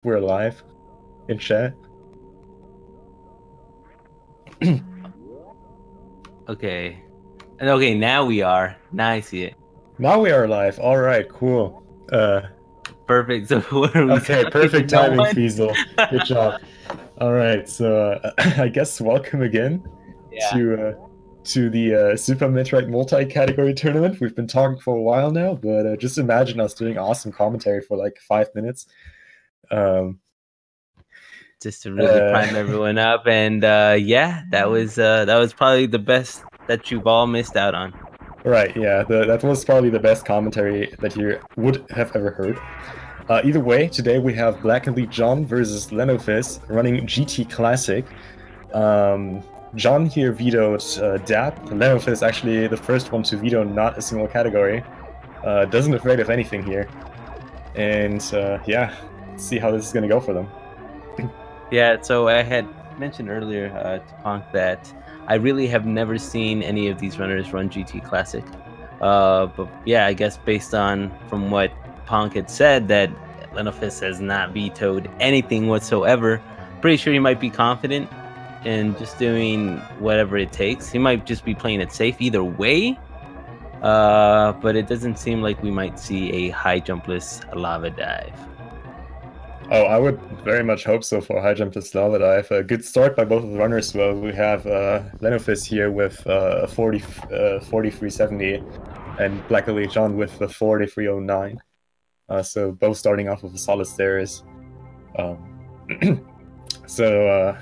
We're live in chat. Okay. And okay, now we are. Now I see it. Now we are live. All right, cool. Perfect. So what are we Okay, talking to perfect no timing, one? Fiesel. Good job. All right, so I guess welcome again Yeah. to the Super Metroid multi-category tournament. We've been talking for a while now, but just imagine us doing awesome commentary for like 5 minutes. Um, Just to really uh, prime everyone up. And yeah, that was probably the best that you've all missed out on. right, yeah, that was probably the best commentary that you would have ever heard. Either way, today we have BlackEliteJohn versus Lenophis running GT Classic. John here vetoed DAP. Lenophis is actually the first one to veto not a single category. Doesn't afraid of anything here. And yeah, let's see how this is going to go for them. Yeah, so I had mentioned earlier to Punk that I really have never seen any of these runners run GT Classic. But yeah, I guess based on from what Punk had said that Lenophis has not vetoed anything whatsoever, pretty sure he might be confident in just doing whatever it takes. He might just be playing it safe either way. But it doesn't seem like we might see a high jumpless lava dive. Oh, I would very much hope so for high jump to lava dive. A good start by both of the runners. Well, we have Lenophis here with 4370 and BlackEliteJohn with the 4309. So both starting off with a solid stairs. So I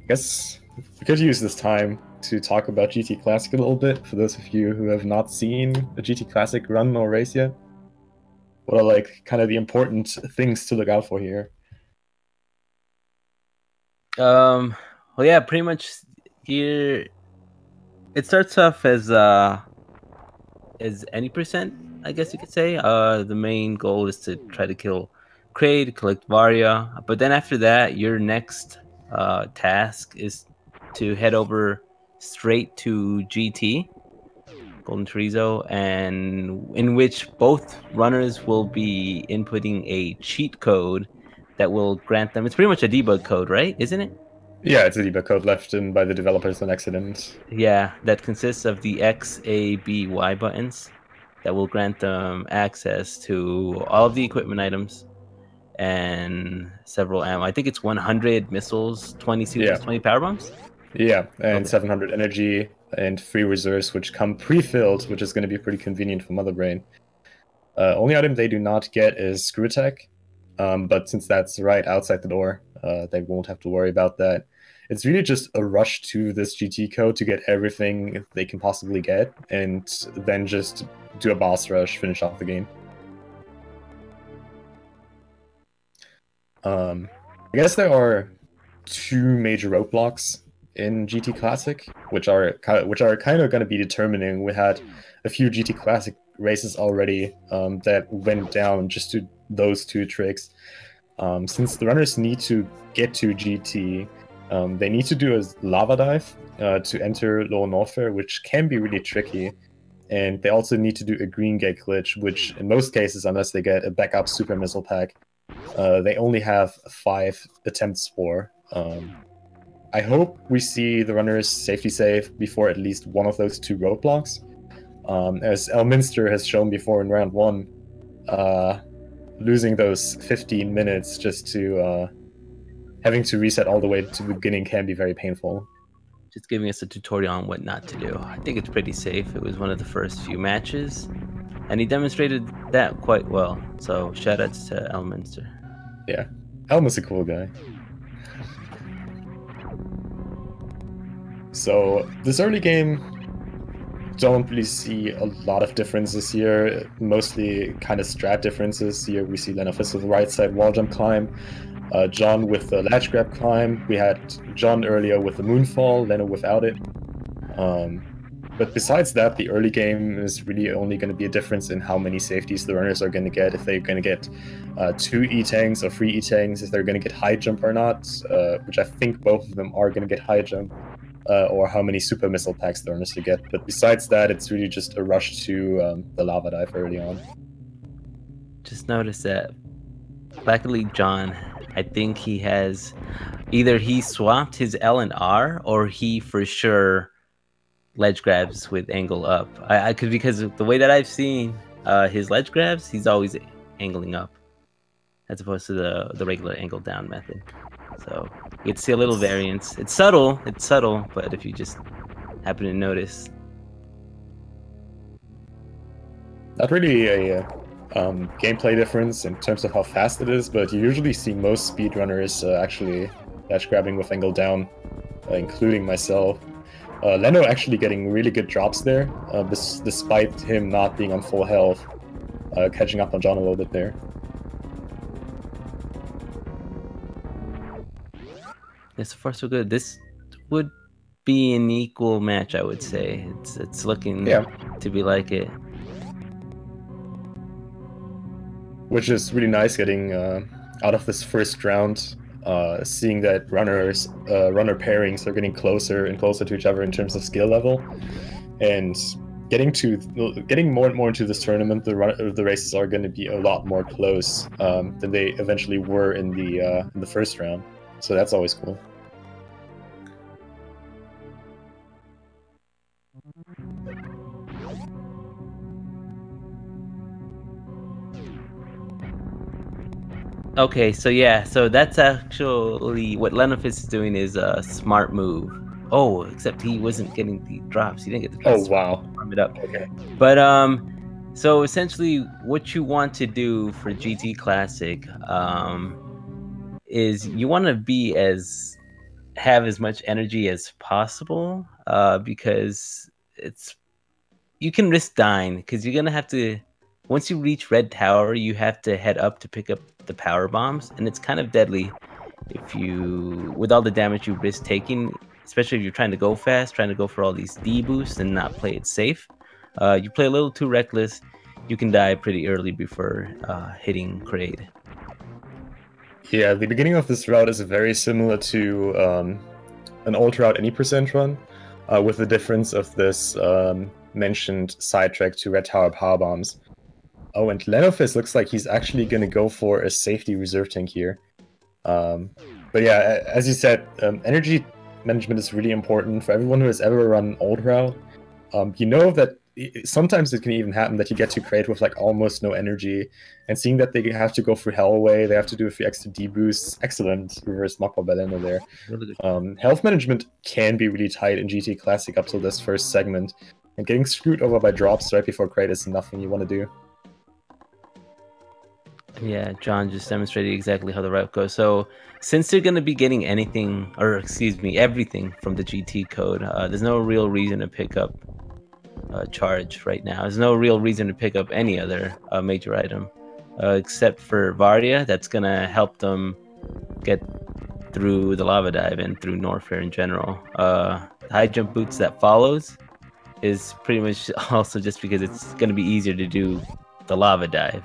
guess we could use this time to talk about GT Classic a little bit for those of you who have not seen a GT Classic run or race yet. What are like kind of the important things to look out for here? Well, yeah, pretty much here. It starts off as any percent, I guess you could say. The main goal is to try to kill Kraid, collect Varia, but then after that, your next task is to head over straight to GT, Golden Chorizo, and in which both runners will be inputting a cheat code that will grant them. It's pretty much a debug code, right? Isn't it? Yeah, it's a debug code left in by the developers on accident. Yeah, that consists of the X, A, B, Y buttons that will grant them access to all of the equipment items and several ammo. I think it's 100 missiles, 20 supers, Yeah, 20 power bombs. yeah, and Okay. 700 energy and 3 reserves, which come pre-filled, which is going to be pretty convenient for Mother Brain. Only item they do not get is Screw Attack, but since that's right outside the door, they won't have to worry about that. It's really just a rush to this GT code to get everything they can possibly get, and then just do a boss rush, finish off the game. I guess there are two major roadblocks in GT Classic, which are kind of going to be determining. We had a few GT Classic races already that went down just to those two tricks. Since the runners need to get to GT, they need to do a lava dive to enter Lenophis, which can be really tricky. And they also need to do a green gate glitch, which in most cases, unless they get a backup super missile pack, they only have 5 attempts for. I hope we see the runners safety save before at least one of those two roadblocks. As Elminster has shown before in round 1, losing those 15 minutes just to having to reset all the way to the beginning can be very painful. Just giving us a tutorial on what not to do. I think it's pretty safe. It was one of the first few matches, and he demonstrated that quite well. So shout outs to Elminster. Yeah, Elma's a cool guy. So this early game, don't really see a lot of differences here. Mostly kind of strat differences. Here we see Lenophis with the right side wall jump climb, John with the latch grab climb. We had John earlier with the moonfall, Leno without it. But besides that, the early game is really only going to be a difference in how many safeties the runners are going to get. If they're going to get 2 E-Tanks or 3 E-Tanks, if they're going to get high jump or not, which I think both of them are going to get high jump. Or how many super missile packs the runners to get. But besides that, it's really just a rush to the lava dive early on. Just notice that BlackEliteJohn, I think he has either he swapped his L and R, or he for sure ledge grabs with angle up. I could, because of the way that I've seen his ledge grabs, he's always angling up as opposed to the regular angle down method. So you can see a little variance. It's subtle, but if you just happen to notice. Not really a gameplay difference in terms of how fast it is, but you usually see most speedrunners actually dash grabbing with angle down, including myself. Leno actually getting really good drops there, despite him not being on full health, catching up on John a little bit there. Yeah, so far so good. This would be an equal match, I would say. It's looking to be like it. Which is really nice getting out of this first round, seeing that runner pairings are getting closer and closer to each other in terms of skill level, and getting more and more into this tournament. The races are going to be a lot more close than they eventually were in the first round. So that's always cool. Okay, so yeah, so that's actually what Lenophis is doing, is a smart move. Oh, except he wasn't getting the drops. He didn't get the drops. Oh wow. Farm it up. Okay. But so essentially, what you want to do for GT Classic is you want to have as much energy as possible, because you can risk dying, because you're gonna have to, once you reach red tower, you have to head up to pick up the power bombs, and it's kind of deadly if you, with all the damage you risk taking, especially if you're trying to go fast, trying to go for all these D boosts and not play it safe. You play a little too reckless, you can die pretty early before hitting Kraid. Yeah, the beginning of this route is very similar to an old route any percent run, with the difference of this mentioned sidetrack to red tower power bombs. Oh, and Lenophis looks like he's actually going to go for a safety reserve tank here. But yeah, as you said, energy management is really important for everyone who has ever run an old route. You know that sometimes it can even happen that you get to Kraid with like almost no energy, and seeing that they have to go through Hellway, they have to do a few extra D boosts. Excellent reverse knockball by Leno there. Health management can be really tight in GT Classic up till this first segment, and getting screwed over by drops right before Kraid is nothing you want to do. Yeah, John just demonstrated exactly how the route goes. So since they're going to be getting anything, or excuse me, everything from the GT code, there's no real reason to pick up charge right now. There's no real reason to pick up any other major item, except for Varia. That's going to help them get through the lava dive and through Norfair in general. High jump boots that follows is pretty much also just because it's going to be easier to do the lava dive.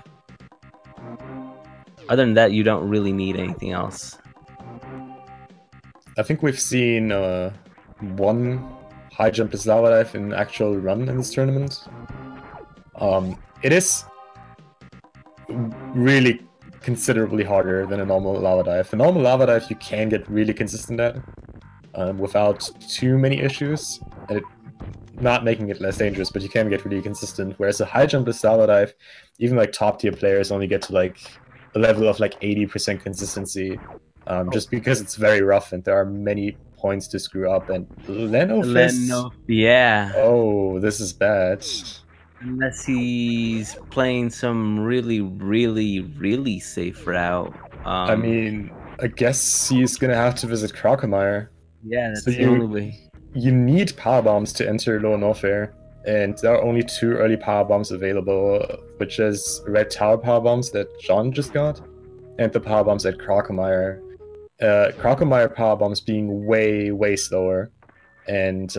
Other than that, you don't really need anything else. I think we've seen one high jump is lava dive in actual run in this tournament. It is really considerably harder than a normal lava dive. A normal lava dive you can get really consistent at without too many issues, and not making it less dangerous, but you can get really consistent. Whereas a high jump is lava dive, even like top tier players only get to like a level of like 80% consistency, just because it's very rough and there are many points to screw up. And Lenophis, yeah. Oh, this is bad. Unless he's playing some really, really, really safe route. I mean, I guess he's gonna have to visit Crocomire. Yeah, that's the only way. You need power bombs to enter Lower Norfair, and there are only 2 early power bombs available, which is Red Tower power bombs that John just got, and the power bombs at Crocomire. Crocomire power bombs being way, way slower, and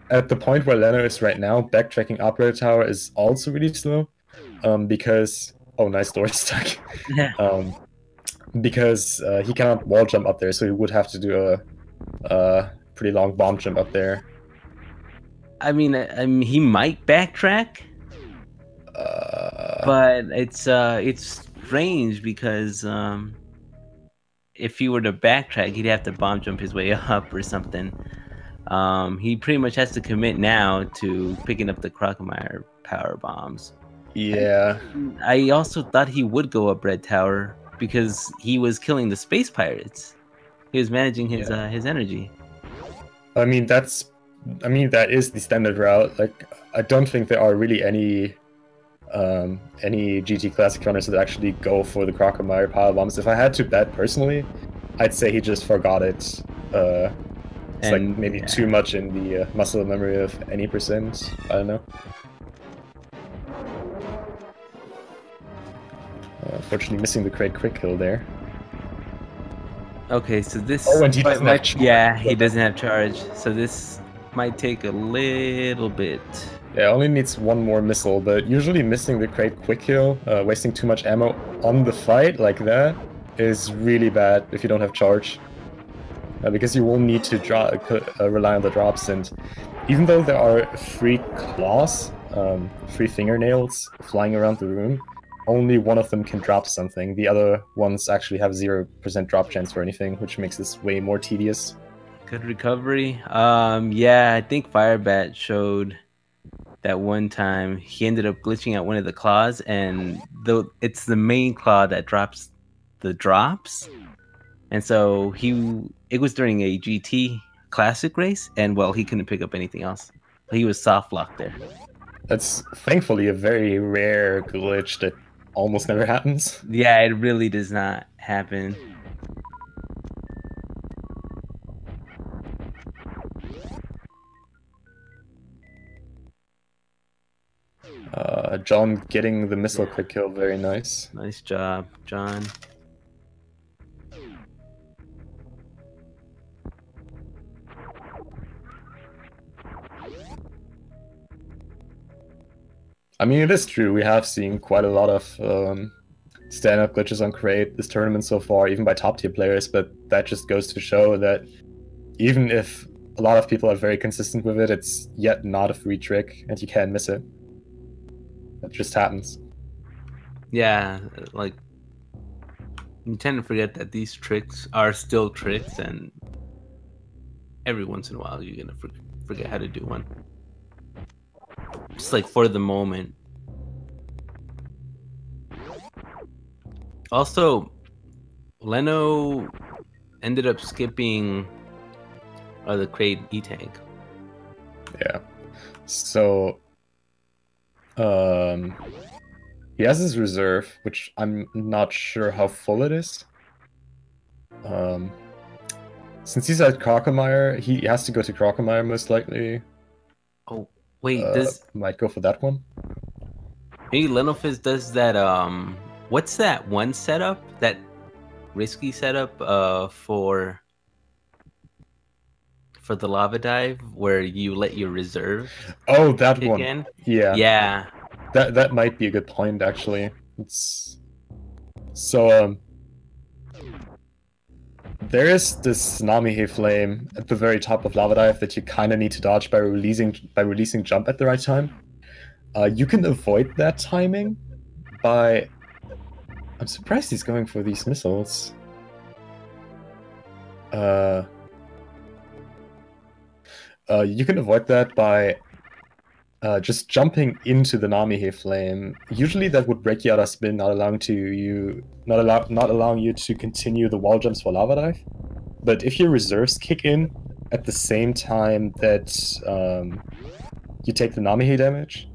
at the point where Leno is right now, backtracking up Red Tower is also really slow, because... Oh, nice door stuck. Yeah. Because he cannot wall jump up there, so he would have to do a pretty long bomb jump up there. I mean, he might backtrack, but it's strange because if he were to backtrack, he'd have to bomb jump his way up or something. He pretty much has to commit now to picking up the Crocomire power bombs. Yeah. I also thought he would go up Red Tower because he was killing the space pirates. He was managing his energy. I mean, that is the standard route. Like, I don't think there are really any GT Classic runners that actually go for the Crocomire power bombs. If I had to bet personally, I'd say he just forgot it. It's like maybe too much in the muscle memory of any percent. I don't know. Unfortunately, missing the great quick kill there. Okay, so this. Oh, and he doesn't have charge. Yeah, he doesn't have charge. So this might take a little bit. Yeah, only needs one more missile, but usually missing the great quick kill, wasting too much ammo on the fight like that, is really bad if you don't have charge. Because you will need to rely on the drops, and even though there are 3 claws, 3 fingernails flying around the room, only one of them can drop something. The other ones actually have 0% drop chance for anything, which makes this way more tedious. Good recovery. Yeah, I think Firebat showed that one time he ended up glitching out one of the claws, and it's the main claw that drops the drops. And so it was during a GT Classic race, and well, he couldn't pick up anything else. He was soft locked there. That's thankfully a very rare glitch that almost never happens. Yeah, it really does not happen. John getting the missile quick kill, very nice. Nice job, John. I mean, it is true. We have seen quite a lot of stand-up glitches on Crate this tournament so far, even by top-tier players, but that just goes to show that even if a lot of people are very consistent with it, it's yet not a free trick, and you can't miss it. It just happens. Yeah, like, you tend to forget that these tricks are still tricks, and every once in a while you're gonna forget how to do one. Just like for the moment. Also, Leno ended up skipping the Crate E-Tank. Yeah. So, he has his reserve, which I'm not sure how full it is. Since he's at Crocomire, he has to go to Crocomire most likely. Oh, wait, might go for that one. Maybe Lenophis does that, what's that one setup? That risky setup for the lava dive where you let your reserve. Oh, that one. In? Yeah. Yeah. That might be a good point, actually. It's so there is this Namihe flame at the very top of lava dive that you kind of need to dodge by releasing jump at the right time. You can avoid that timing by. I'm surprised he's going for these missiles. You can avoid that by just jumping into the Namihe flame. Usually that would break you out of spin, not allowing you to continue the wall jumps for lava dive. But if your reserves kick in at the same time that you take the Namihe damage,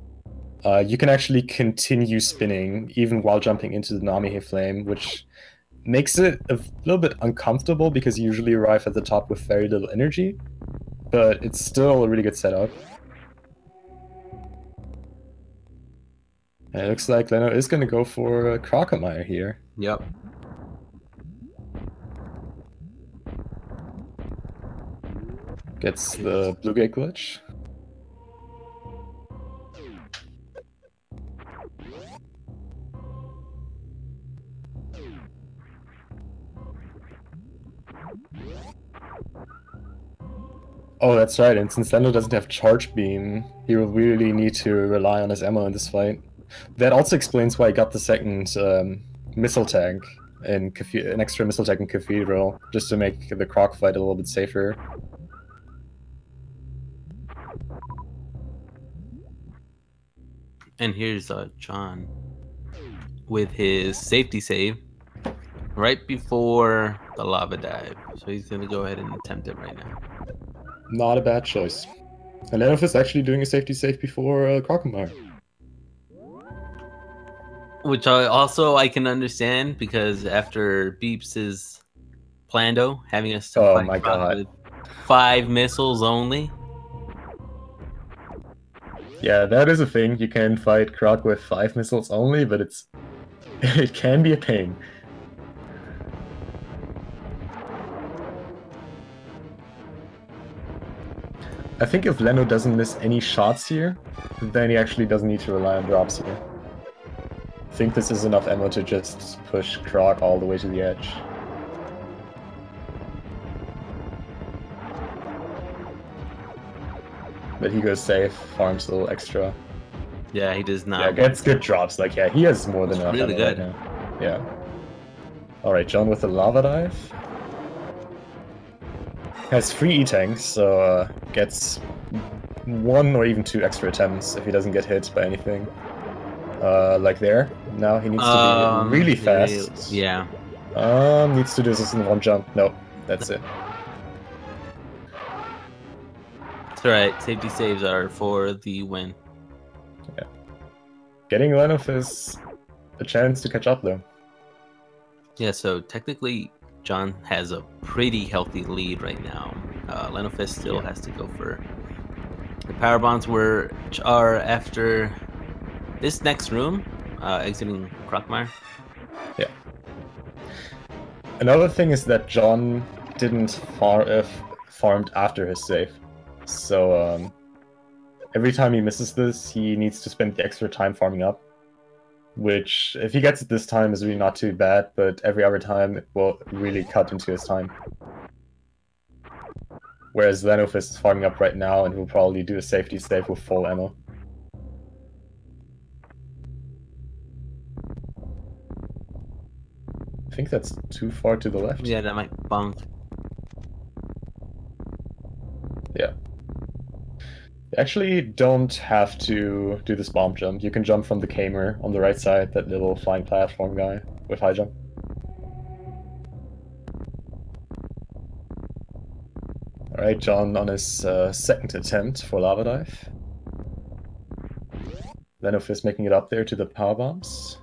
you can actually continue spinning even while jumping into the Namihe flame, which makes it a little bit uncomfortable because you usually arrive at the top with very little energy, but it's still a really good setup. And it looks like Leno is going to go for Crocomire here. Yep. Gets the blue gate glitch. Oh, that's right, and since Leno doesn't have Charge Beam, he will really need to rely on his ammo in this fight. That also explains why he got the second missile tank in an extra missile tank in Cathedral, just to make the Croc fight a little bit safer. And here's John with his safety save right before the lava dive. So he's going to go ahead and attempt it right now. Not a bad choice. And Lenophis actually doing a safety save before Crocomire. Which I can understand, because after Beeps' Plando having us to fight my Croc God. with 5 missiles only. Yeah, that is a thing. You can fight Croc with 5 missiles only, but it can be a pain. I think if Leno doesn't miss any shots here, then he actually doesn't need to rely on drops here. I think this is enough ammo to just push Croc all the way to the edge. But he goes safe, farms a little extra. Yeah, he does not. Yeah, gets good drops. Like, yeah, he has more than enough really ammo good. right now. Yeah. Alright, John with the lava dive. Has 3 E-tanks, so gets 1 or even 2 extra attempts if he doesn't get hit by anything. Like there. Now he needs to be really fast. Yeah. Needs to do this in 1 jump. Nope, that's it. It's alright, safety saves are for the win. Yeah. Getting Lenophis a chance to catch up though. Yeah, so technically John has a pretty healthy lead right now. Lenophis still has to go for the power bonds, which are after this next room, exiting Crocmire. Yeah. Another thing is that John didn't farmed after his save. So every time he misses this, he needs to spend the extra time farming up. Which, if he gets it this time, is really not too bad, but every other time it will really cut into his time. Whereas Lenophis is farming up right now and will probably do a safety save with full ammo. I think that's too far to the left. Yeah, that might bonk. Yeah. You actually don't have to do this bomb jump. You can jump from the Kamer on the right side, that little flying platform guy with high jump. Alright, John on his second attempt for lava dive. Lenophis making it up there to the power bombs.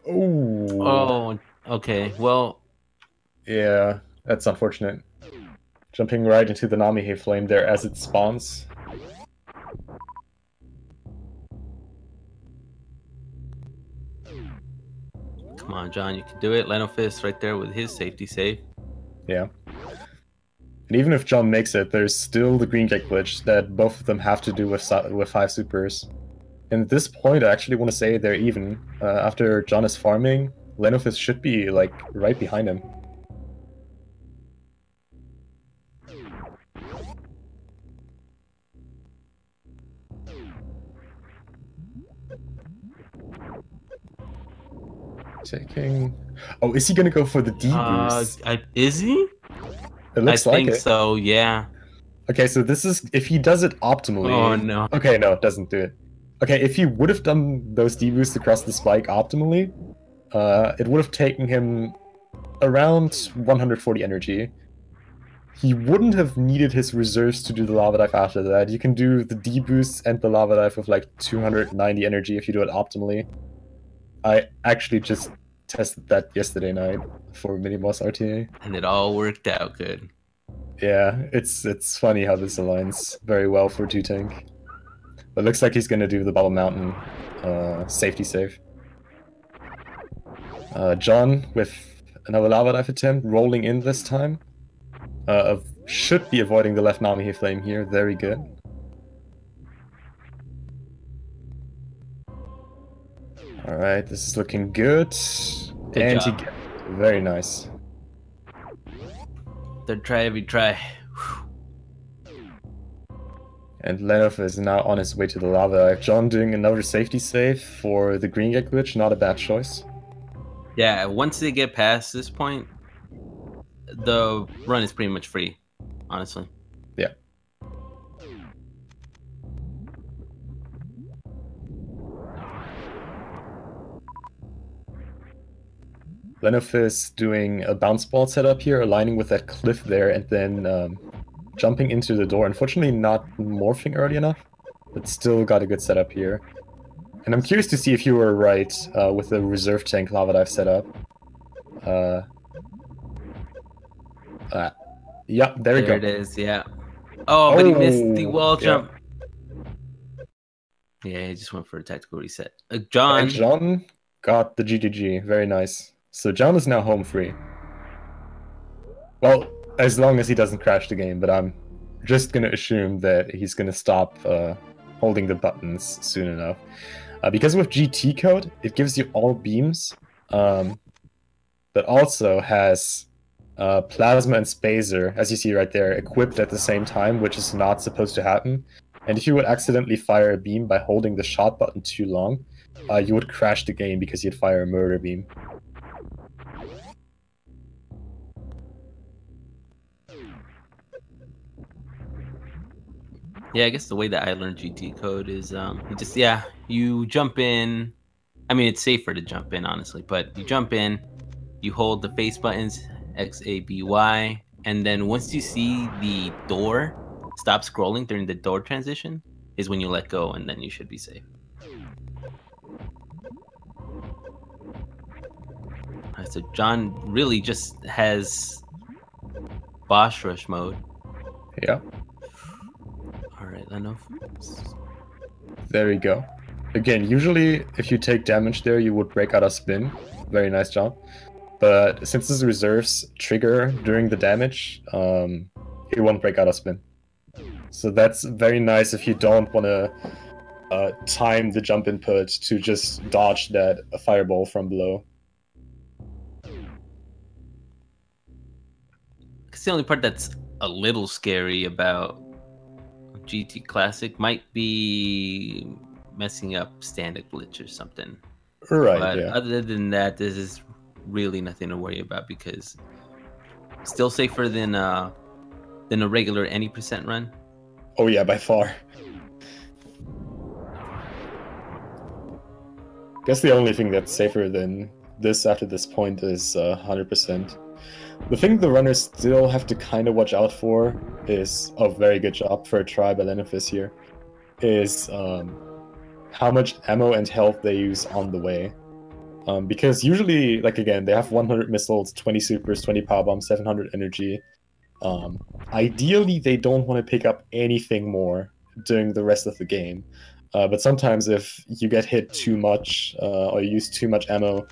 Ooh. Oh, okay. Well, yeah, that's unfortunate. Jumping right into the Namihe flame there as it spawns. come on, John, you can do it. Lenophis right there with his safety save. Yeah. And even if John makes it, there's still the green gate glitch that both of them have to do with 5 supers. And at this point, I actually want to say they're even. After John is farming, Lenophis should be, like, right behind him. Taking... Oh, is he gonna go for the D boost? Is he? It looks like it. I think so, yeah. Okay, so this is... If he does it optimally... Oh, no. Okay, no, it doesn't do it. Okay, if he would have done those D-boosts across the spike optimally, it would have taken him around 140 energy. He wouldn't have needed his reserves to do the lava dive after that. You can do the D-boosts and the lava dive with like 290 energy if you do it optimally. I actually just tested that yesterday night for Miniboss RTA. And it all worked out good. Yeah, it's funny how this aligns very well for 2-tank. But it looks like he's gonna do the Bubble Mountain safety save. John with another lava dive attempt, rolling in this time. Should be avoiding the left Namihe flame here, very good. Alright, this is looking good. Good job. Very nice. Third try, every try. And Lenophis is now on his way to the lava. John doing another safety save for the green gate glitch, not a bad choice. Yeah, once they get past this point, the run is pretty much free, honestly. Yeah. Lenophis doing a bounce ball setup here, aligning with that cliff there, and then jumping into the door. Unfortunately, not morphing early enough, but still got a good setup here. And I'm curious to see if you were right with the reserve tank lava dive setup. Yeah, there we go. There it is, yeah. Oh, but he missed the wall jump. Yeah, he just went for a tactical reset. John. And John got the GGG. Very nice. So John is now home free. Well, as long as he doesn't crash the game, but I'm just going to assume that he's going to stop holding the buttons soon enough. Because with GT code, it gives you all beams, but also has Plasma and Spacer, as you see right there, equipped at the same time, which is not supposed to happen. And if you would accidentally fire a beam by holding the shot button too long, you would crash the game because you'd fire a murder beam. Yeah, I guess the way that I learned GT code is you jump in. I mean, it's safer to jump in, honestly, but you jump in, you hold the face buttons, X, A, B, Y, and then once you see the door stop scrolling during the door transition is when you let go, and then you should be safe. Alright, so John really just has boss rush mode. Yeah. Alright, Lenophis. There we go. Again, usually if you take damage there, you would break out a spin. Very nice job. But since his reserves trigger during the damage, he won't break out a spin. So that's very nice if you don't want to time the jump input to just dodge that fireball from below. It's the only part that's a little scary about GT Classic might be messing up standard glitch or something. Right, but yeah. Other than that, this is really nothing to worry about because it's still safer than a regular any percent run. Oh yeah, by far. Guess the only thing that's safer than this after this point is 100%. The thing the runners still have to kind of watch out for is a very good job for a try by Lenophis here, is how much ammo and health they use on the way. Because usually, like again, they have 100 missiles, 20 supers, 20 power bombs, 700 energy. Ideally, they don't want to pick up anything more during the rest of the game. But sometimes if you get hit too much or you use too much ammo,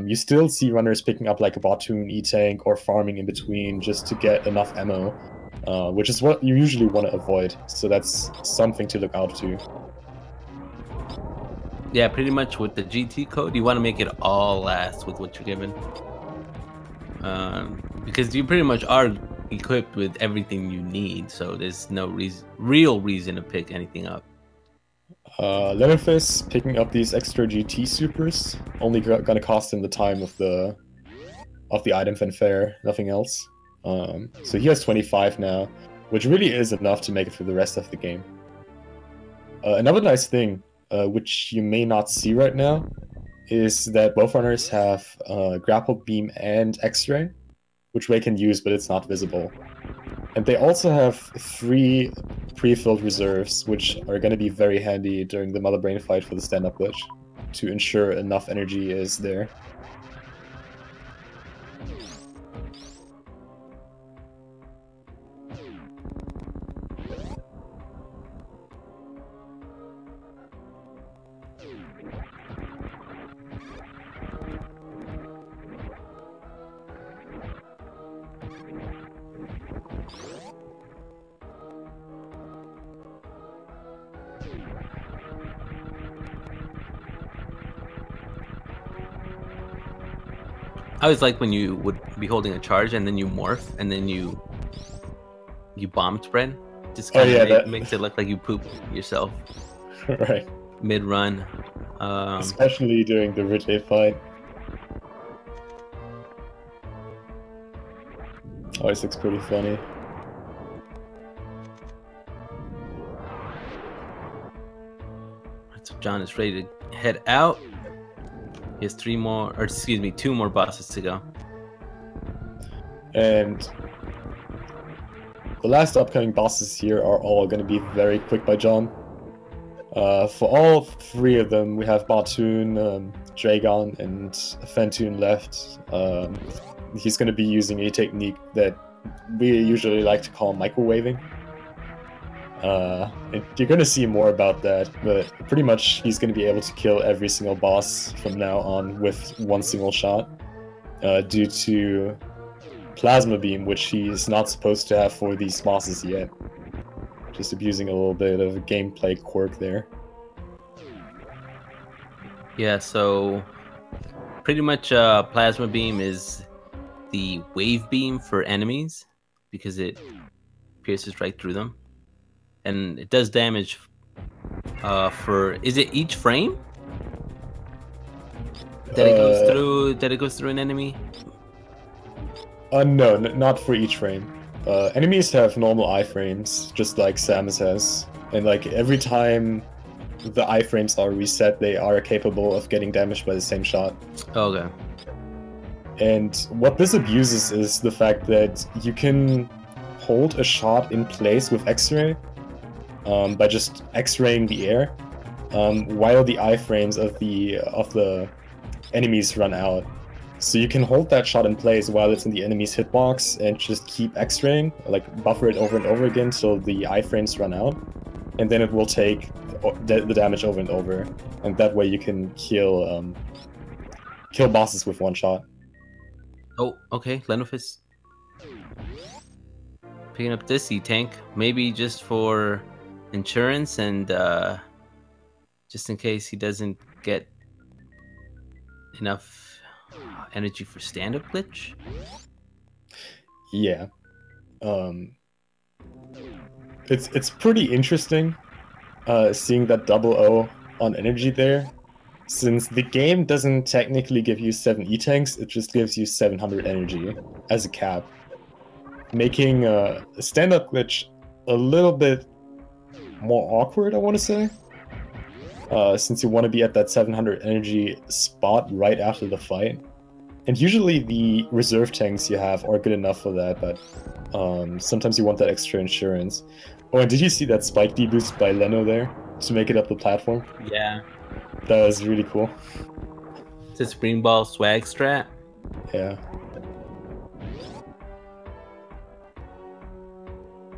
you still see runners picking up like a Bottoon E-Tank or farming in between just to get enough ammo, which is what you usually want to avoid. So that's something to look out to. Yeah, pretty much with the GT code, you want to make it all last with what you're given. Because you pretty much are equipped with everything you need, so there's no real reason to pick anything up. Lenophis picking up these extra GT supers only gonna cost him the time of the item fanfare, nothing else. So he has 25 now, which really is enough to make it through the rest of the game. Another nice thing, which you may not see right now, is that both runners have grapple beam and X-ray, which they can use, but it's not visible. And they also have 3 pre-filled reserves, which are going to be very handy during the Mother Brain fight for the stand-up glitch, to ensure enough energy is there. I always like when you would be holding a charge and then you morph and then you bomb spread. Just kind of yeah, that makes it look like you poop yourself right. mid-run. Especially during the Ridley fight. Always looks pretty funny. So John is ready to head out. He has 2 more bosses to go. And the last upcoming bosses here are all going to be very quick by John. For all 3 of them, we have Bartoon, Dragon, and Fentoon left. He's going to be using a technique that we usually like to call microwaving. And you're going to see more about that, but pretty much he's going to be able to kill every single boss from now on with 1 single shot, due to Plasma Beam, which he's not supposed to have for these bosses yet. Just abusing a little bit of a gameplay quirk there. Yeah, so pretty much Plasma Beam is the wave beam for enemies because it pierces right through them. And it does damage is it each frame that it goes through an enemy? No, not for each frame. Enemies have normal iframes, just like Samus has. And like every time the iframes are reset, they are capable of getting damaged by the same shot. Okay. And what this abuses is the fact that you can hold a shot in place with X-ray by just X-raying the air, while the iframes of the enemies run out. So you can hold that shot in place while it's in the enemy's hitbox and just keep X-raying, like buffer it over and over again till the iframes run out, and then it will take the damage over and over, and that way you can kill bosses with 1 shot. Oh, okay, Lenophis picking up this E-Tank, maybe just for insurance and just in case he doesn't get enough energy for stand-up glitch. Yeah. It's pretty interesting seeing that double O on energy there. Since the game doesn't technically give you 7 E-Tanks, it just gives you 700 energy as a cap. Making a stand-up glitch a little bit more awkward, I want to say. Since you want to be at that 700 energy spot right after the fight. And usually the reserve tanks you have are good enough for that, but sometimes you want that extra insurance. Oh, and did you see that spike deboost by Leno there to make it up the platform? Yeah. That was really cool. It's a Spring Ball swag strat. Yeah.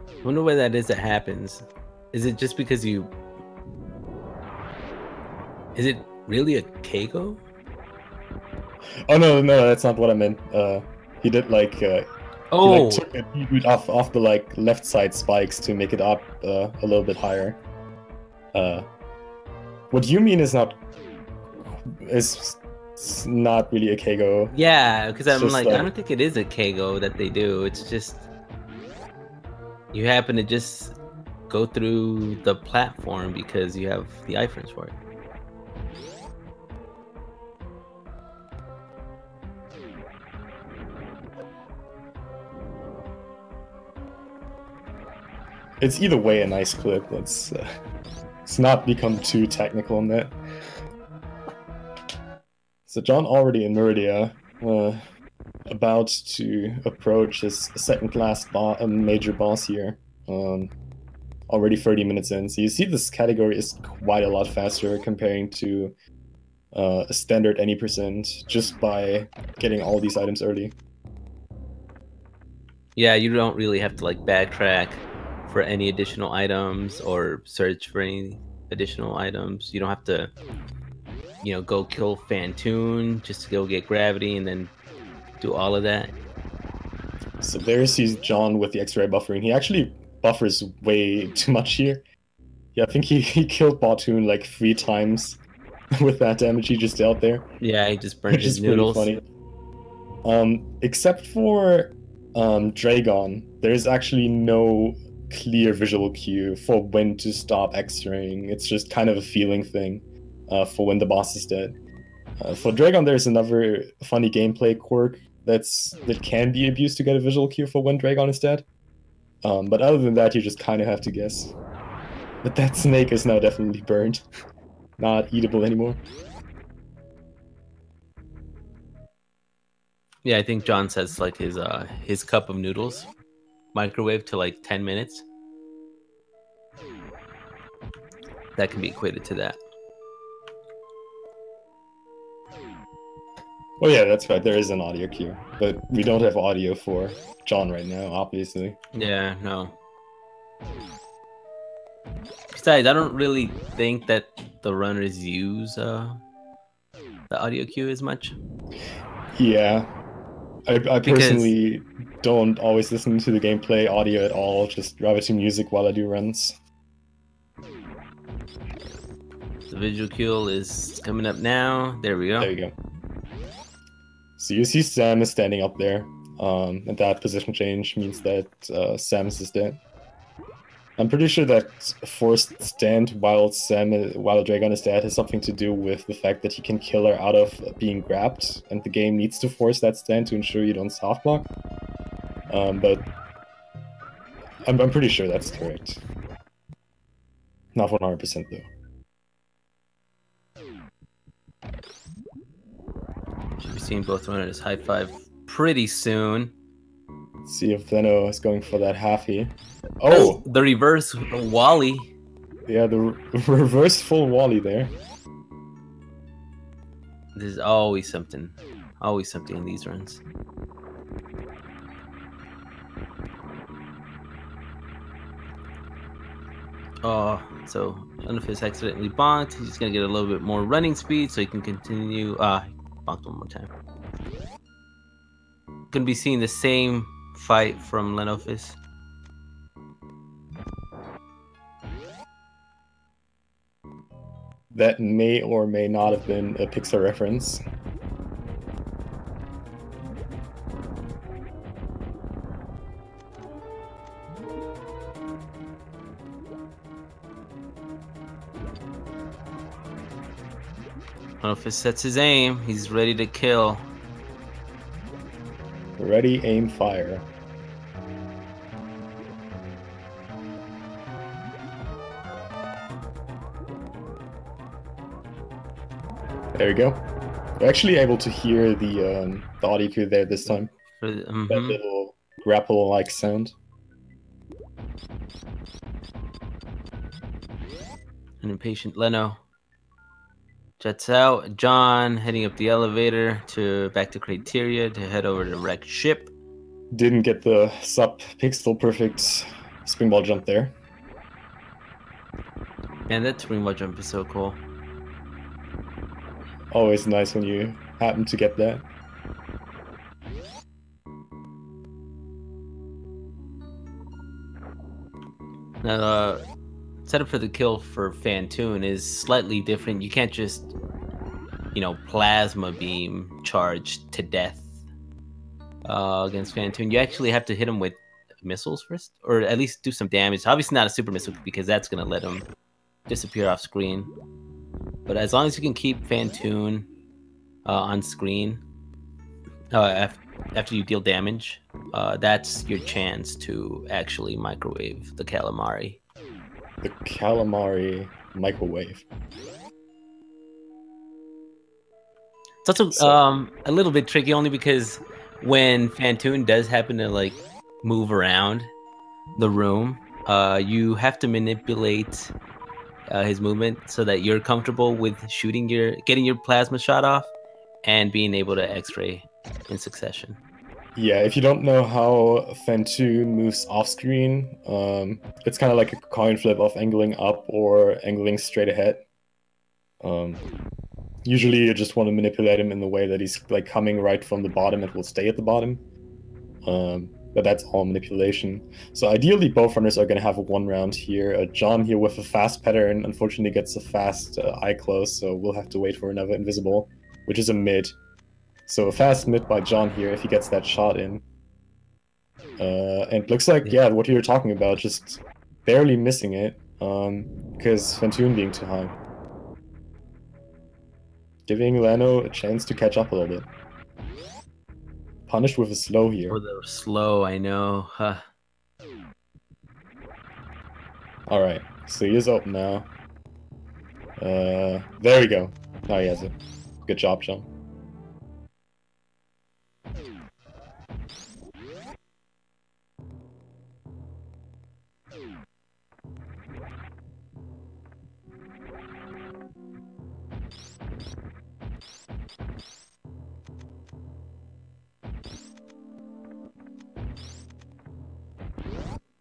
I wonder why that is that happens. Is it just because you... Is it really a Keiko? Oh no, that's not what I meant. He did like he took a deboot off the like left side spikes to make it up a little bit higher. What you mean is not really a Keigo. Yeah, because I'm like, I don't think it is a Keigo that they do. It's just you happen to just go through the platform because you have the iframes for it. It's either way a nice clip. Let's not become too technical in that. So John already in Meridia, about to approach his second-class major boss here. Already 30 minutes in. So you see this category is quite a lot faster comparing to a standard any percent just by getting all these items early. Yeah, you don't really have to like backtrack for any additional items or search for any additional items. You don't have to, you know, go kill Fantoon just to go get gravity and then do all of that. So there sees John with the X-ray buffering. He actually buffers way too much here. Yeah, I think he killed Bartoon like 3 times with that damage he just dealt there. Yeah, he just burned his noodles. Which is pretty funny. Except for Dragon, there's actually no clear visual cue for when to stop X-raying. It's just kind of a feeling thing for when the boss is dead. For Dragon, there's another funny gameplay quirk that can be abused to get a visual cue for when Dragon is dead. But other than that, you just kind of have to guess. But that snake is now definitely burned. Not eatable anymore. Yeah, I think John says like his cup of noodles, microwave to like 10 minutes. That can be equated to that. Oh yeah, that's right. There is an audio cue, but we don't have audio for John right now, obviously. Yeah, no. Besides, I don't really think that the runners use the audio cue as much. Yeah. I personally don't always listen to the gameplay audio at all, just rather to music while I do runs. The visual cue is coming up now. There we go. There you go. So you see Sam is standing up there, and that position change means that Samus is dead. I'm pretty sure that forced stand while Dragon is dead has something to do with the fact that he can kill her out of being grabbed, and the game needs to force that stand to ensure you don't soft block. But I'm pretty sure that's correct. Not 100% though. Should be seeing both runners high five pretty soon. Let's see if Leno is going for that halfie. Oh! The reverse Wally. Yeah, the reverse full Wally there. There's always something. Always something in these runs. Oh, so Lenophis accidentally bonked. He's just gonna get a little bit more running speed so he can continue. Bonked one more time. Gonna be seeing the same fight from Lenophis. That may or may not have been a Pixar reference. Lenophis sets his aim. He's ready to kill. Ready, aim, fire. There you go. We're actually able to hear the audio cue there this time. That little grapple-like sound. An impatient Leno jets out. John heading up the elevator back to Criteria to head over to the wrecked ship. Didn't get the sub-pixel perfect springball jump there. Man, that springball jump is so cool. Always nice when you happen to get that. Now, setup for the kill for Fantoon is slightly different. You can't just, plasma beam charge to death against Fantoon. You actually have to hit him with missiles first, or at least do some damage. Obviously not a super missile, because that's going to let him disappear off screen. But as long as you can keep Fantoon on screen after you deal damage, that's your chance to actually microwave the calamari. The calamari microwave. It's also a little bit tricky, only because when Fantoon does happen to move around the room, you have to manipulate his movement so that you're comfortable with getting your plasma shot off and being able to X-ray in succession. Yeah, if you don't know how Fantoon moves off screen, it's kind of like a coin flip of angling up or angling straight ahead. Usually you just want to manipulate him in the way that he's coming right from the bottom and will stay at the bottom. But that's all manipulation. So ideally both runners are going to have a one round here. John here with a fast pattern unfortunately gets a fast eye close, so we'll have to wait for another invisible, which is a mid. So a fast mid by John here if he gets that shot in. And looks like, yeah, what you were talking about, just barely missing it, because Fantoon being too high. Giving Leno a chance to catch up a little bit. Punished with a slow here. Oh, the slow, I know. Huh. Alright, so he is open now. There we go. Now he has it. Good job, John.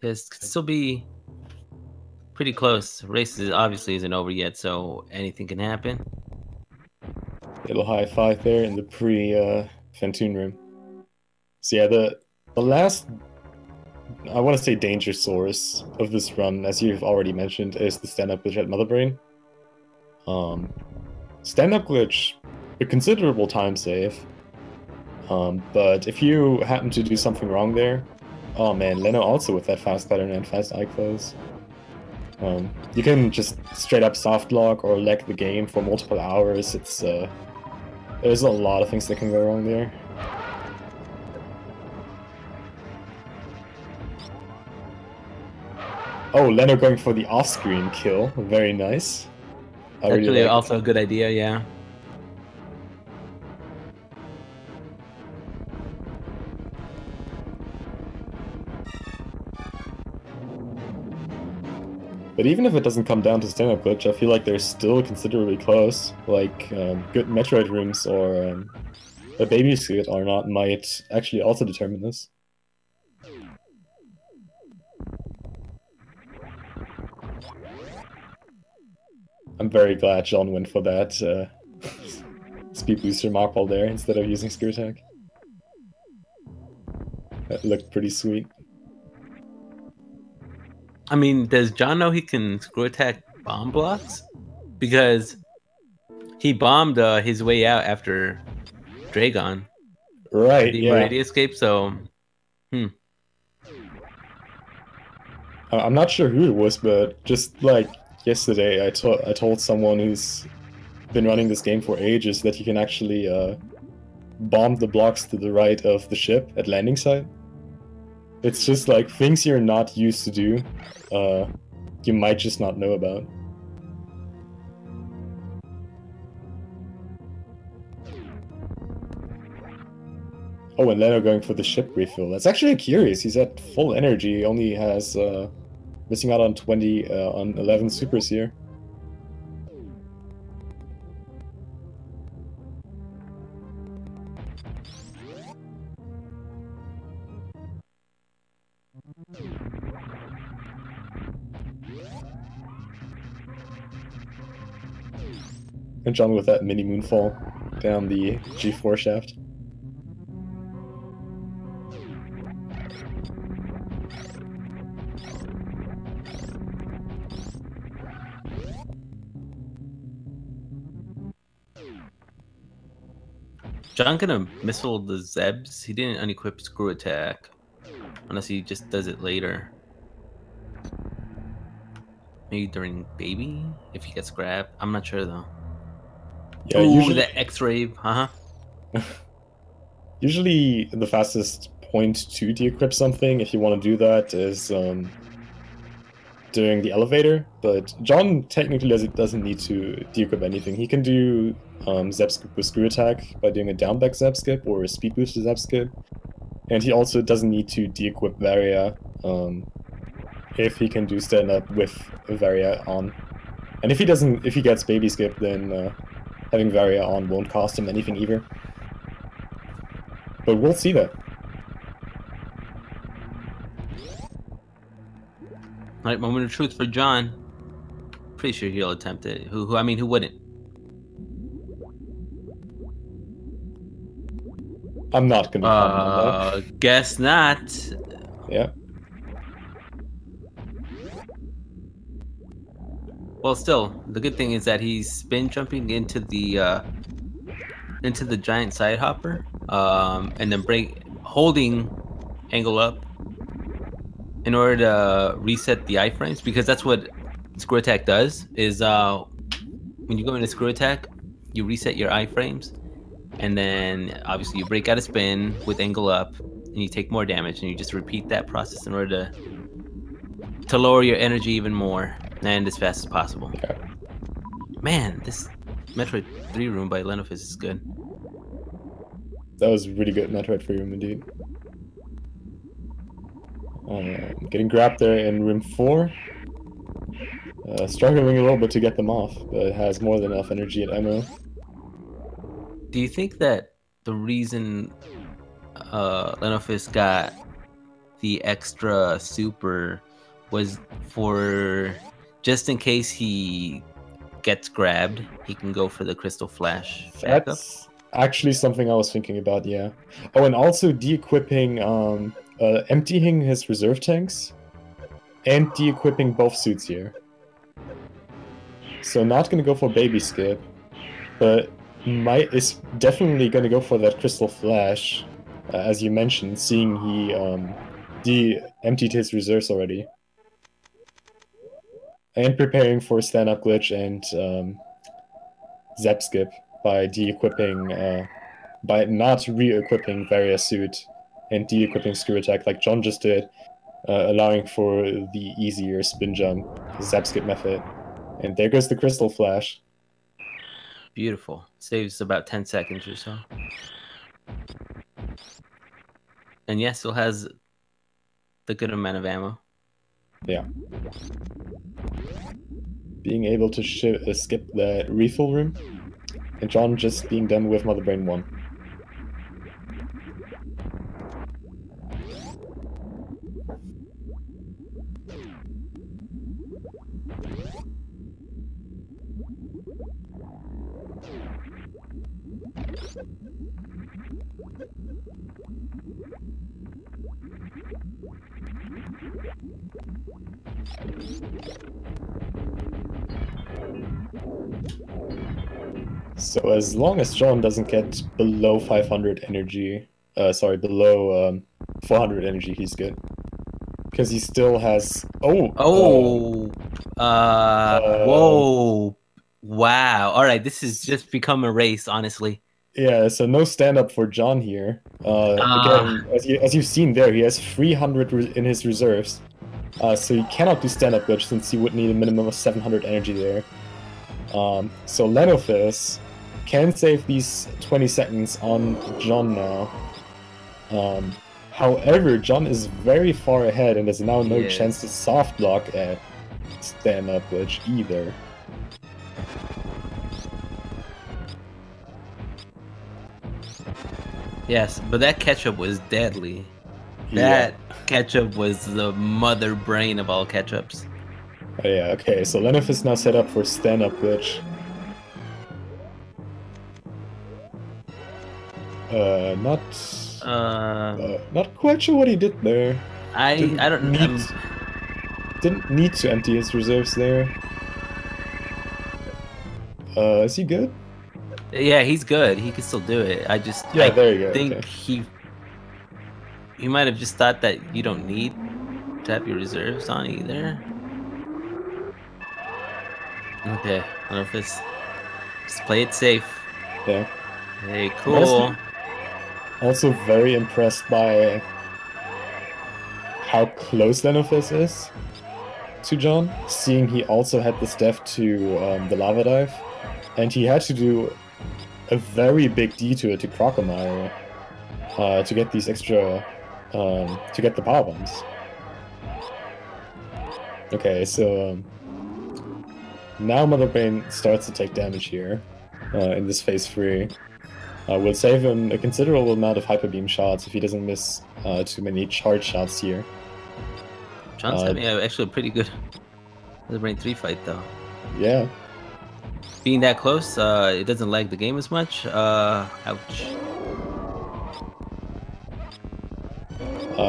This could still be pretty close. Race obviously isn't over yet, so anything can happen. Little high five there in the pre-Fantoon room. So yeah, the last, I want to say, danger source of this run, as you've already mentioned, is the stand-up glitch at Motherbrain. Stand-up glitch, a considerable time save. But if you happen to do something wrong there, oh man, Leno also with that fast pattern and fast eye close. You can just straight up soft lock or lag the game for multiple hours. It's there's a lot of things that can go wrong there. Oh, Leno going for the off-screen kill. Very nice. Actually, really also a good idea, yeah. But even if it doesn't come down to stand-up glitch, I feel like they're still considerably close. Like, good Metroid rooms or a baby suit or not might actually also determine this. I'm very glad John went for that speed booster mark ball there instead of using screw attack. That looked pretty sweet. I mean, does John know he can screw attack bomb blocks? Because he bombed his way out after Dragon. Right, The yeah. Meridian escape, so... I'm not sure who it was, but just like yesterday, I told someone who's been running this game for ages that you can actually bomb the blocks to the right of the ship at landing site. It's just like things you're not used to do, you might just not know about. Oh, and Leno going for the ship refill. That's actually curious. He's at full energy. He only has missing out on 11 supers here. And John with that mini moonfall down the G4 shaft. John gonna missile the Zebs. He didn't unequip screw attack. Unless he just does it later. Maybe during baby? If he gets grabbed? I'm not sure though. Yeah, ooh, usually the X-ray, Usually the fastest point to de-equip something, if you want to do that, is doing the elevator, but John technically doesn't need to de-equip anything. He can do Zap Skip with Screw Attack by doing a down-back Zap Skip or a Speed Boost Zap Skip, and he also doesn't need to de-equip Varia if he can do stand-up with Varia on. And if he gets Baby Skip, then having Varia on won't cost him anything either. But we'll see that. Alright, moment of truth for John. Pretty sure he'll attempt it. I mean, who wouldn't? I'm not gonna comment on that. Guess not. Yeah. Well, still, the good thing is that he's spin jumping into the giant side hopper, and then holding angle up in order to reset the iframes, because that's what screw attack does. Is when you go into screw attack, you reset your iframes, and then obviously you break out a spin with angle up, and you take more damage, and you just repeat that process in order to lower your energy even more and as fast as possible. Yeah. Man, this Metroid 3 room by Lenophis is good. That was really good Metroid 3 room indeed. Getting grabbed there in room 4. Struggling a little bit to get them off, but it has more than enough energy and ammo. Do you think that the reason Lenophis got the extra super was for just in case he gets grabbed, he can go for the crystal flash backup? That's actually something I was thinking about, yeah. Oh, and also de-equipping, emptying his reserve tanks and de-equipping both suits here. So not gonna go for baby skip, but is definitely gonna go for that crystal flash, as you mentioned, seeing he emptied his reserves already. And preparing for stand-up glitch and zap skip by de-equipping, by not re-equipping various suit and de-equipping screw attack like John just did, allowing for the easier spin jump zap skip method. And there goes the crystal flash. Beautiful. Saves about 10 seconds or so. And yes, still has the good amount of ammo. Yeah. Being able to skip the refill room, and John just being done with Mother Brain 1. So as long as John doesn't get below 500 energy, below 400 energy, he's good. Because he still has... Whoa. Wow. All right, this has just become a race, honestly. Yeah, so no stand-up for John here. Again, as you've seen there, he has 300 in his reserves. So he cannot do stand-up glitch since he would need a minimum of 700 energy there. So Lenophis can save these 20 seconds on John now. However, John is very far ahead and there's now no chance to soft block at stand-up glitch either. Yes, but that ketchup was deadly. That ketchup was the mother brain of all ketchups. Oh yeah, okay, so Lenophis is now set up for stand-up glitch. Not quite sure what he did there. Didn't need to empty his reserves there. Is he good? Yeah, he's good. He can still do it. There you go. I think he might have just thought that you don't need to have your reserves on either. Okay, I don't know if it's just play it safe. Yeah. Hey, cool. Also very impressed by how close Lenophis is to John, seeing he also had the step to the lava dive, and he had to do a very big detour to Crocomire to get these extra, to get the power bombs. Okay, so now Mother Brain starts to take damage here in this phase 3. Will save him a considerable amount of Hyper Beam shots if he doesn't miss too many charge shots here. John's having actually a pretty good Mother Brain 3 fight though. Yeah. Being that close, it doesn't lag the game as much. Ouch.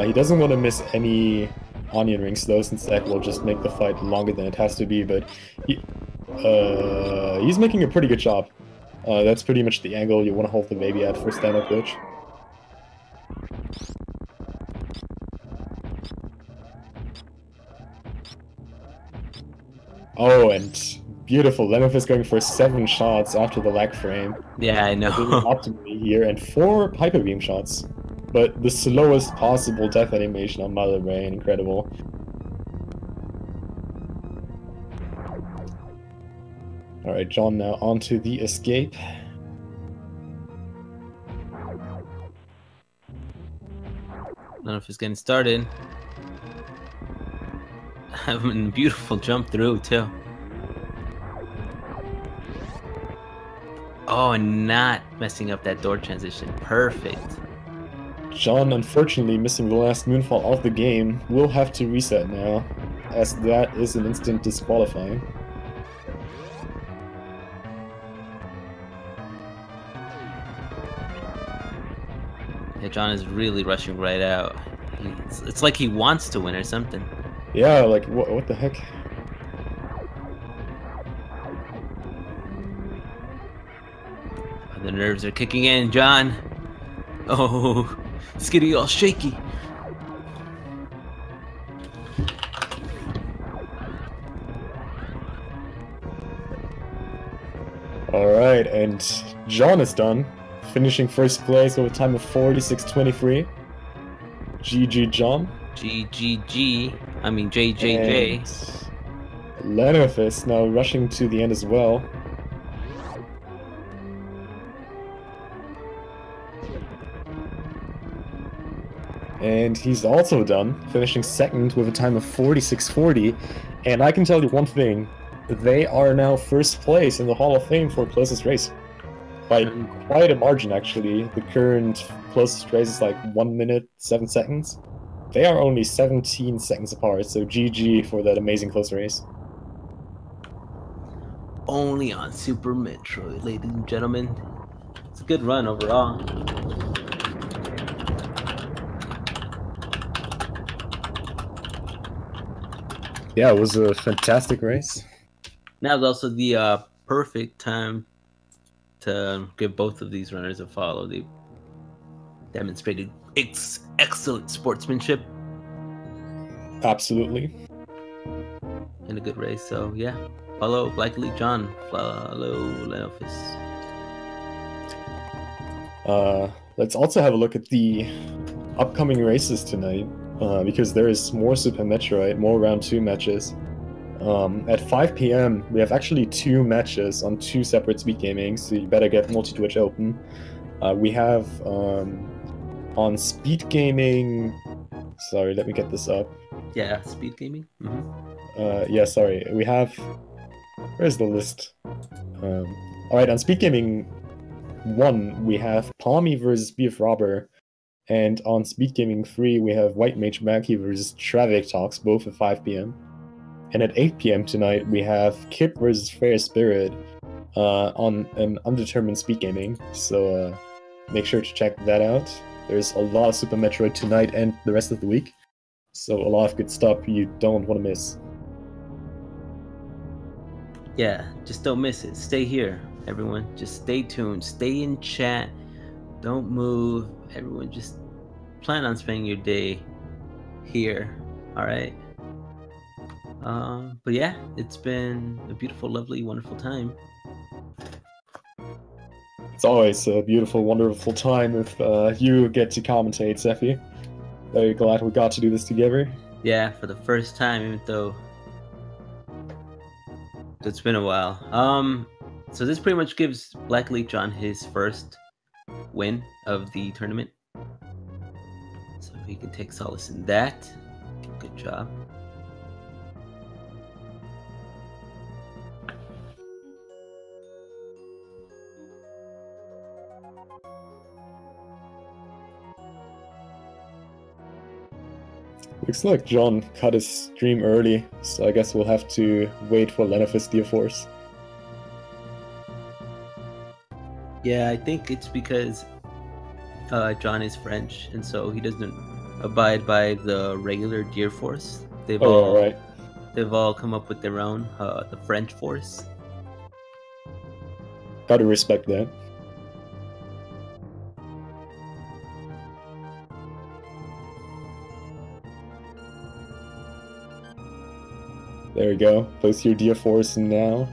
He doesn't want to miss any onion rings though, since that will just make the fight longer than it has to be, but he's making a pretty good job. That's pretty much the angle you want to hold the baby at for stand-up glitch. Oh, and beautiful. Lenophis going for 7 shots after the lag frame. Yeah, I know. Doing optimally here, and 4 hyper beam shots. But the slowest possible death animation on Mother Brain, incredible. Alright, John now onto the escape. Lenophis getting started. Having a beautiful jump through too. Oh, and not messing up that door transition. Perfect. John, unfortunately missing the last moonfall of the game, will have to reset now, as that is an instant disqualifying. Yeah, John is really rushing right out. It's like he wants to win or something. Yeah, like, what the heck? The nerves are kicking in, John. Oh, it's getting all shaky. Alright, and John is done, finishing first place with a time of 46:23. GG John. GGG. I mean JJJ. And Lenophis now rushing to the end as well. And he's also done, finishing second with a time of 46:40. And I can tell you one thing, they are now first place in the Hall of Fame for closest race. By quite a margin, actually. The current closest race is like 1 minute, 7 seconds. They are only 17 seconds apart, so GG for that amazing close race. Only on Super Metroid, ladies and gentlemen. It's a good run overall. Yeah, it was a fantastic race. Now is also the perfect time to give both of these runners a follow. They demonstrated excellent sportsmanship. Absolutely. In a good race, so yeah. Follow BlackEliteJohn. Follow Lenophis. Let's also have a look at the upcoming races tonight, because there is more Super Metroid, more round 2 matches. At 5 p.m. we have actually 2 matches on 2 separate speed gaming, so you better get multi-twitch open. We have on speed gaming. Sorry, let me get this up. Yeah, speed gaming. Yeah, sorry. We have. Where's the list? Alright, on speed gaming 1, we have Palmy versus BF Robber. And on speed gaming 3, we have White Mage Mackie versus Travik Talks, both at 5 p.m. And at 8 p.m. tonight, we have Kip versus Fair Spirit on an undetermined speed gaming. So make sure to check that out. There's a lot of Super Metroid tonight and the rest of the week. So a lot of good stuff you don't want to miss. Yeah, just don't miss it. Stay here, everyone. Just stay tuned. Stay in chat. Don't move. Everyone, just plan on spending your day here. All right. But yeah, it's been a beautiful, lovely, wonderful time. It's always a beautiful, wonderful time if you get to commentate, Sephi. Very glad we got to do this together. Yeah, for the first time, even though it's been a while. So this pretty much gives BlackEliteJohn his first win of the tournament. So he can take solace in that. Good job. Looks like John cut his stream early, so I guess we'll have to wait for Lenophis Force. Yeah, I think it's because John is French, and so he doesn't abide by the regular Deer Force. They've all come up with their own, the French Force. Gotta respect that. There we go. Post your dear force now.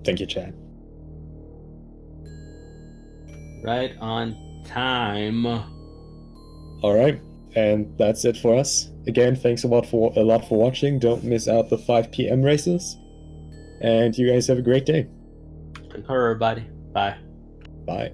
Thank you, chat. Right on time. All right, and that's it for us. Again, thanks a lot for watching. Don't miss out the 5 p.m. races, and you guys have a great day. Concur, everybody. Bye. Bye.